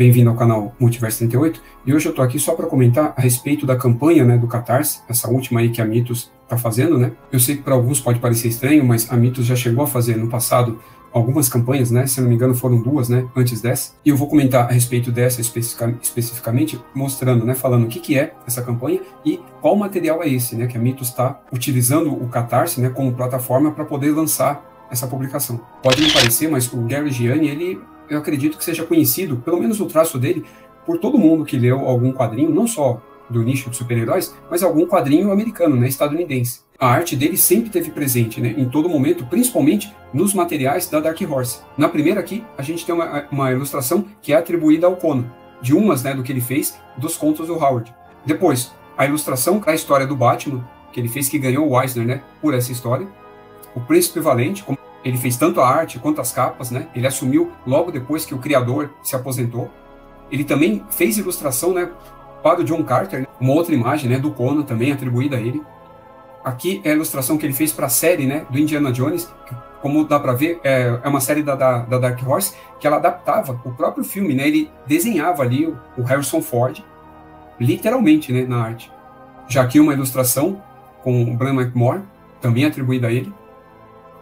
Bem-vindo ao canal Multiverso 38, e hoje eu tô aqui só para comentar a respeito da campanha, né, do Catarse, essa última aí que a Mitos tá fazendo, né? Eu sei que para alguns pode parecer estranho, mas a Mitos já chegou a fazer no passado algumas campanhas, né? Se não me engano foram duas, né, antes dessa. E eu vou comentar a respeito dessa especificamente, mostrando, né, falando o que é essa campanha e qual material é esse, né, que a Mitos está utilizando o Catarse, né, como plataforma para poder lançar essa publicação. Pode não parecer, mas o Gary Gianni, eu acredito que seja conhecido, pelo menos o traço dele, por todo mundo que leu algum quadrinho, não só do nicho de super-heróis, mas algum quadrinho americano, né, estadunidense. A arte dele sempre esteve presente, né, em todo momento, principalmente nos materiais da Dark Horse. Na primeira aqui, a gente tem uma ilustração que é atribuída ao Conan, de umas, né, do que ele fez dos contos do Howard. Depois, a ilustração da história do Batman, que ele fez, que ganhou o Eisner, né, por essa história. O Príncipe Valente, como ele fez tanto a arte quanto as capas, né? Ele assumiu logo depois que o criador se aposentou. Ele também fez ilustração, né, para o John Carter, né? Uma outra imagem, né, do Conan também atribuída a ele. Aqui é a ilustração que ele fez para a série, né, do Indiana Jones, que, como dá para ver, é uma série da Dark Horse que ela adaptava o próprio filme, né? Ele desenhava ali o Harrison Ford, literalmente, né, na arte. Já aqui uma ilustração com o Brian McMore, também atribuída a ele.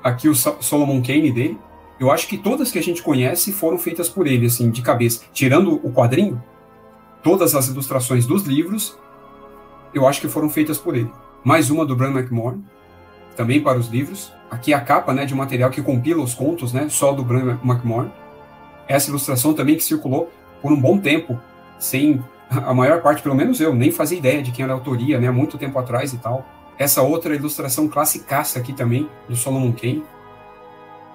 Aqui o Solomon Kane dele. Eu acho que todas que a gente conhece foram feitas por ele, assim, de cabeça. Tirando o quadrinho, todas as ilustrações dos livros, eu acho que foram feitas por ele. Mais uma do Brian McMore, também para os livros. Aqui a capa, né, de um material que compila os contos, né, só do Brian McMore. Essa ilustração também que circulou por um bom tempo, sem a maior parte, pelo menos eu, nem fazia ideia de quem era a autoria, né, muito tempo atrás e tal. Essa outra ilustração classicaça aqui também, do Solomon Kane.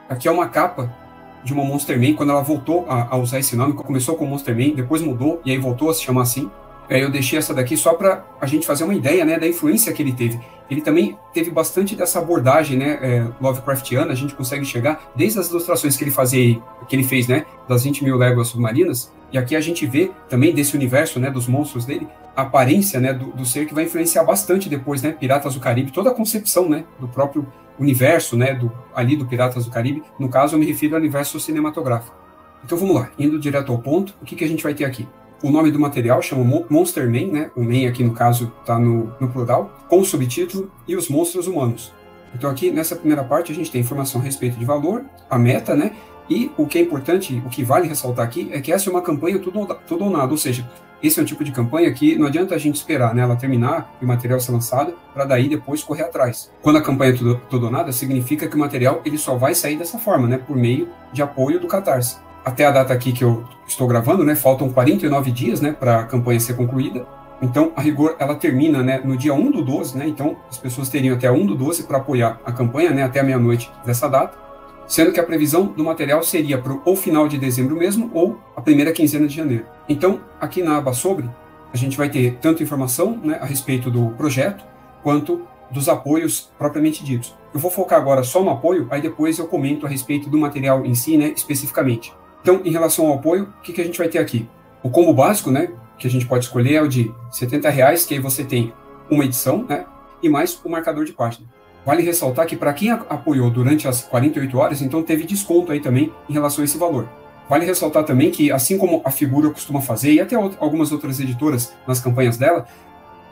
Aqui é uma capa de uma Monster Man, quando ela voltou a usar esse nome, começou com Monster Man, depois mudou e aí voltou a se chamar assim. Eu deixei essa daqui só para a gente fazer uma ideia, né, da influência que ele teve. Ele também teve bastante dessa abordagem, né, Lovecraftiana, a gente consegue chegar desde as ilustrações que ele fez, né, das 20.000 Léguas Submarinas, e aqui a gente vê também desse universo, né, dos monstros dele, a aparência, né, do ser que vai influenciar bastante depois, né, Piratas do Caribe, toda a concepção, né, do próprio universo, né, ali do Piratas do Caribe. No caso, eu me refiro ao universo cinematográfico. Então vamos lá, indo direto ao ponto, o que a gente vai ter aqui? O nome do material chama Monster Man, né? O Man aqui no caso está no plural, com o subtítulo e os monstros humanos. Então aqui nessa primeira parte a gente tem informação a respeito de valor, a meta, né? E o que é importante, o que vale ressaltar aqui, é que essa é uma campanha tudo ou nada, ou seja, esse é um tipo de campanha que não adianta a gente esperar, né, ela terminar e o material ser lançado para daí depois correr atrás. Quando a campanha é tudo ou nada, significa que o material ele só vai sair dessa forma, né, por meio de apoio do Catarse. Até a data aqui que eu estou gravando, né, faltam 49 dias, né, para a campanha ser concluída. Então, a rigor, ela termina, né, no dia 1/12, né, então as pessoas teriam até 1/12 para apoiar a campanha, né, até a meia-noite dessa data, sendo que a previsão do material seria para ou final de dezembro mesmo, ou a primeira quinzena de janeiro. Então, aqui na aba sobre, a gente vai ter tanto informação, né, a respeito do projeto, quanto dos apoios propriamente ditos. Eu vou focar agora só no apoio, aí depois eu comento a respeito do material em si, né, especificamente. Então, em relação ao apoio, o que a gente vai ter aqui? O combo básico, né, que a gente pode escolher é o de R$70, que aí você tem uma edição, né, e mais o marcador de página. Vale ressaltar que para quem apoiou durante as 48 horas, então teve desconto aí também em relação a esse valor. Vale ressaltar também que, assim como a Figura costuma fazer, e até algumas outras editoras nas campanhas dela,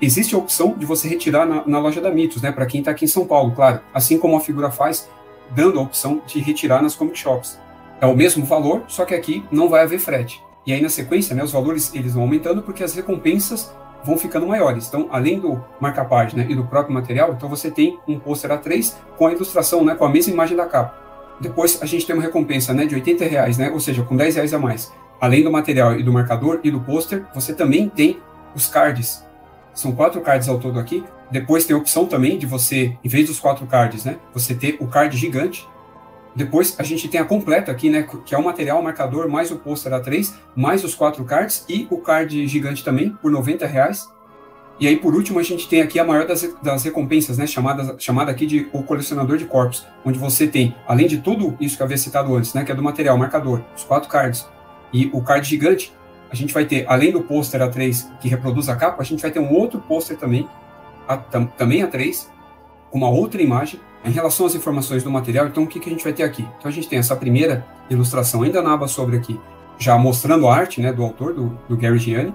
existe a opção de você retirar na loja da Mitos, né, para quem está aqui em São Paulo, claro. Assim como a Figura faz, dando a opção de retirar nas comic shops. É o mesmo valor, só que aqui não vai haver frete. E aí, na sequência, né, os valores eles vão aumentando porque as recompensas vão ficando maiores. Então, além do marca-página e do próprio material, então você tem um pôster A3 com a ilustração, né, com a mesma imagem da capa. Depois, a gente tem uma recompensa, né, de R$80, né, ou seja, com R$10 a mais. Além do material e do marcador e do pôster, você também tem os cards. São 4 cards ao todo aqui. Depois tem a opção também de você, em vez dos 4 cards, né, você ter o card gigante. Depois a gente tem a completa aqui, né, que é o material, o marcador, mais o pôster A3, mais os 4 cards e o card gigante também, por R$90. E aí, por último, a gente tem aqui a maior das recompensas, né, chamada aqui de o colecionador de corpos, onde você tem, além de tudo isso que eu havia citado antes, né, que é do material, o marcador, os 4 cards e o card gigante, a gente vai ter, além do pôster A3 que reproduz a capa, a gente vai ter um outro pôster também, também A3, com uma outra imagem. Em relação às informações do material, então o que a gente vai ter aqui? Então a gente tem essa primeira ilustração, ainda na aba sobre aqui, já mostrando a arte, né, do autor, do Gary Gianni.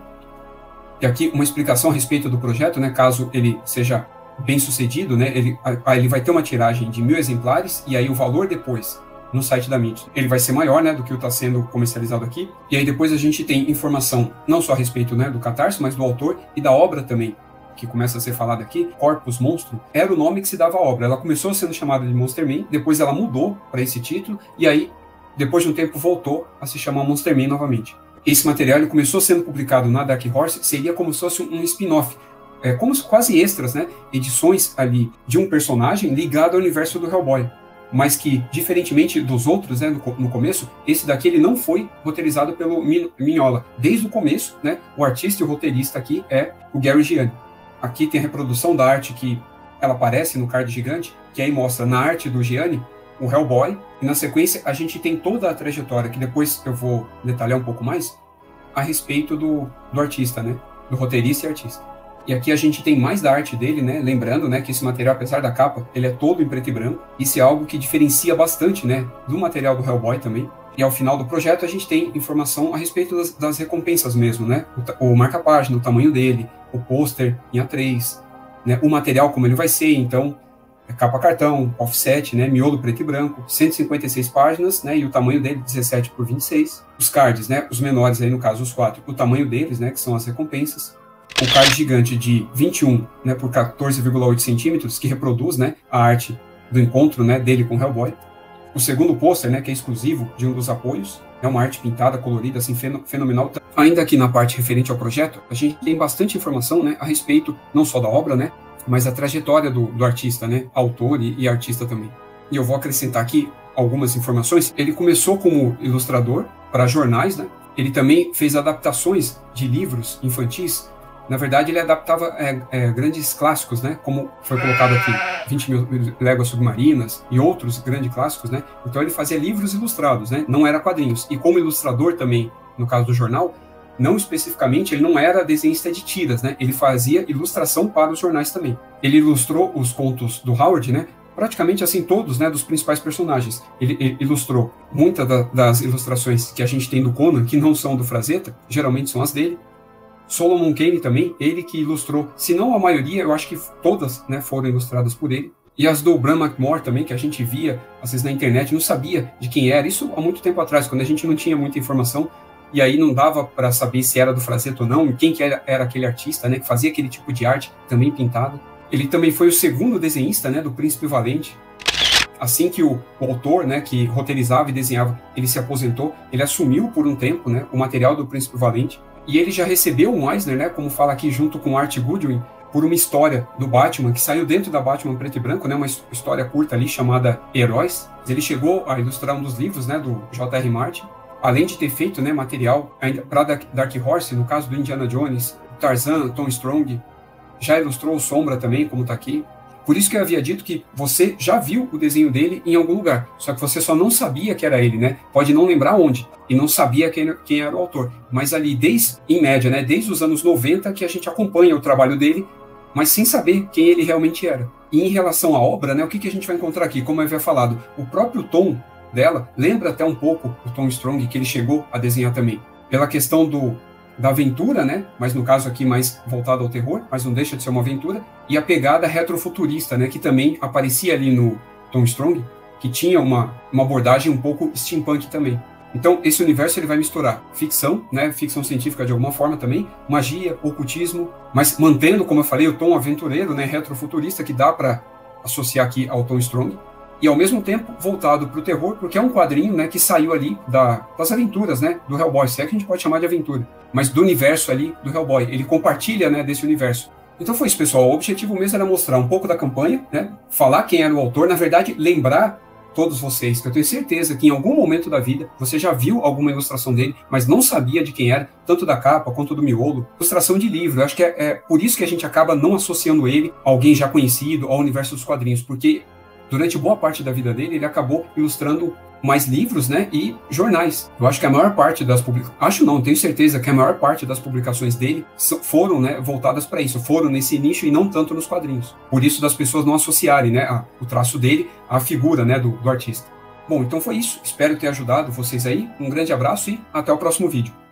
E aqui uma explicação a respeito do projeto, né, caso ele seja bem sucedido, né, ele vai ter uma tiragem de 1.000 exemplares, e aí o valor depois no site da Mitos, ele vai ser maior, né, do que o está sendo comercializado aqui. E aí depois a gente tem informação não só a respeito, né, do Catarse, mas do autor e da obra também, que começa a ser falada aqui. Corpus Monstrum era o nome que se dava à obra. Ela começou sendo chamada de Monster Man, depois ela mudou para esse título, e aí, depois de um tempo, voltou a se chamar Monster Man novamente. Esse material ele começou sendo publicado na Dark Horse, seria como se fosse um spin-off, como quase extras, né, edições ali de um personagem ligado ao universo do Hellboy. Mas que, diferentemente dos outros, né, no começo, esse daqui ele não foi roteirizado pelo Mignola. Desde o começo, né, o artista e o roteirista aqui é o Gary Gianni. Aqui tem a reprodução da arte que ela aparece no card gigante, que aí mostra na arte do Gianni o Hellboy, e na sequência a gente tem toda a trajetória, que depois eu vou detalhar um pouco mais, a respeito do artista, né, do roteirista e artista. E aqui a gente tem mais da arte dele, né? Lembrando, né, que esse material, apesar da capa, ele é todo em preto e branco. Isso é algo que diferencia bastante, né, do material do Hellboy também. E ao final do projeto a gente tem informação a respeito das recompensas mesmo, né? O marca-página, o tamanho dele, o pôster em A3, né? O material como ele vai ser, então, capa cartão, offset, né? Miolo preto e branco, 156 páginas, né? E o tamanho dele 17 por 26. Os cards, né? Os menores aí, no caso, os 4, o tamanho deles, né? Que são as recompensas. O card gigante de 21, né, por 14,8 centímetros, que reproduz, né, a arte do encontro, né, dele com o Hellboy. O segundo pôster, né, que é exclusivo de um dos apoios, é uma arte pintada, colorida, assim, fenomenal. Ainda aqui na parte referente ao projeto, a gente tem bastante informação, né, a respeito não só da obra, né, mas a trajetória do artista, né, autor e artista também. E eu vou acrescentar aqui algumas informações. Ele começou como ilustrador para jornais, né, ele também fez adaptações de livros infantis. Na verdade, ele adaptava grandes clássicos, né? Como foi colocado aqui, 20.000 Léguas Submarinas e outros grandes clássicos, né? Então ele fazia livros ilustrados, né? Não era quadrinhos. E como ilustrador também, no caso do jornal, não especificamente, ele não era desenhista de tiras, né? Ele fazia ilustração para os jornais também. Ele ilustrou os contos do Howard, né? Praticamente assim todos, né, dos principais personagens. Ele ilustrou muitas das ilustrações que a gente tem do Conan, que não são do Frazetta, geralmente são as dele. Solomon Kane também, ele que ilustrou, se não a maioria, eu acho que todas, né, foram ilustradas por ele. E as do Bram McMore também, que a gente via, às vezes na internet, não sabia de quem era. Isso há muito tempo atrás, quando a gente não tinha muita informação, e aí não dava para saber se era do Frazetta ou não, e quem que era aquele artista, né, que fazia aquele tipo de arte, também pintado. Ele também foi o segundo desenhista, né, do Príncipe Valente. Assim que o autor, né, que roteirizava e desenhava, ele se aposentou, ele assumiu por um tempo, né, o material do Príncipe Valente. E ele já recebeu o Eisner, né, como fala aqui, junto com Art Goodwin, por uma história do Batman, que saiu dentro da Batman preto e branco, né, uma história curta ali chamada Heróis. Ele chegou a ilustrar um dos livros, né, do J.R. Martin, além de ter feito, né, material para Dark Horse, no caso do Indiana Jones, Tarzan, Tom Strong, já ilustrou o Sombra também, como está aqui. Por isso que eu havia dito que você já viu o desenho dele em algum lugar, só que você só não sabia que era ele, né? Pode não lembrar onde, e não sabia quem era o autor. Mas ali, em média, né, desde os anos 90, que a gente acompanha o trabalho dele, mas sem saber quem ele realmente era. E em relação à obra, né, o que a gente vai encontrar aqui? Como eu havia falado, o próprio tom dela lembra até um pouco o Tom Strong, que ele chegou a desenhar também. Pela questão da aventura, né? Mas no caso aqui mais voltado ao terror, mas não deixa de ser uma aventura, e a pegada retrofuturista, né? Que também aparecia ali no Tom Strong, que tinha uma abordagem um pouco steampunk também. Então esse universo ele vai misturar ficção, né? Ficção científica de alguma forma também, magia, ocultismo, mas mantendo, como eu falei, o tom aventureiro, né? Retrofuturista, que dá para associar aqui ao Tom Strong. E ao mesmo tempo voltado para o terror, porque é um quadrinho, né, que saiu ali das aventuras, né, do Hellboy, se é que a gente pode chamar de aventura, mas do universo ali do Hellboy. Ele compartilha, né, desse universo. Então foi isso, pessoal. O objetivo mesmo era mostrar um pouco da campanha, né, falar quem era o autor, na verdade, lembrar todos vocês, que eu tenho certeza que em algum momento da vida você já viu alguma ilustração dele, mas não sabia de quem era, tanto da capa quanto do miolo. Ilustração de livro, eu acho que é por isso que a gente acaba não associando ele a alguém já conhecido, ao universo dos quadrinhos, porque durante boa parte da vida dele, ele acabou ilustrando mais livros, né, e jornais. Eu acho que a maior parte das publicações... Acho não, tenho certeza que a maior parte das publicações dele foram, né, voltadas para isso, foram nesse nicho e não tanto nos quadrinhos. Por isso das pessoas não associarem, né, o traço dele à figura, né, do artista. Bom, então foi isso. Espero ter ajudado vocês aí. Um grande abraço e até o próximo vídeo.